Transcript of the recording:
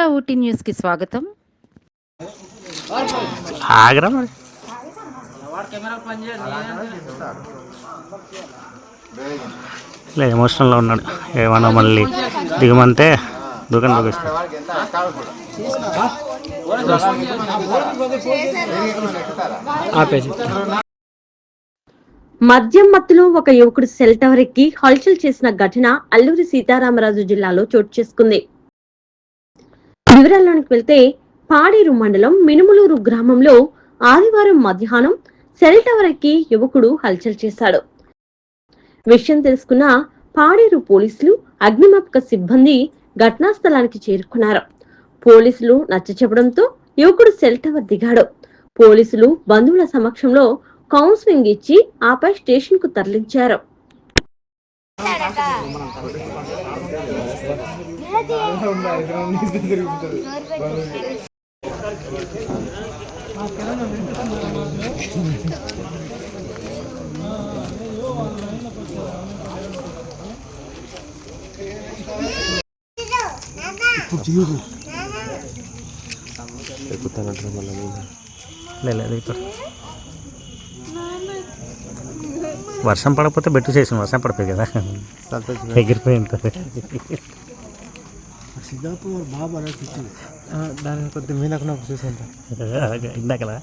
కన్నడ ఊటీ న్యూస్కి స్వాగతం. ఆగ్రా మరి లేదు, ఎమోషనల్లో ఉన్నాడు. ఏమన్నా మళ్ళీ దిగమంటే దూకని దూకిస్తాడు. మద్యం మత్తులో ఒక యువకుడు సెల్ టవర్ ఎక్కి హల్చల్ చేసిన ఘటన అల్లూరి సీతారామరాజు జిల్లాలో చోటు చేసుకుంది. వివరాల్లోనికి వెళ్తే పాడేరు మండలం మినుములూరు గ్రామంలో ఆదివారం మధ్యాహ్నం సెల్ టవర్ ఎక్కి యువకుడు హల్చల్ చేశాడు. విషయం తెలుసుకున్న పాడేరు పోలీసులు, అగ్నిమాపక సిబ్బంది ఘటనా స్థలానికి చేరుకున్నారు. పోలీసులు నచ్చచెప్పడంతో యువకుడు సెల్ టవర్ దిగాడు. పోలీసులు బంధువుల సమక్షంలో కౌన్సిలింగ్ ఇచ్చి ఆపై స్టేషన్ కు తరలించారు. వర్షం పడకపోతే బెట్టు చేసిన వర్షం పడిపోయి కదా ఎగిరిపోయి ఉంటుంది. సిద్ధార్థ బాగా దాని కొద్ది మీద చూసాను ఇందాకలా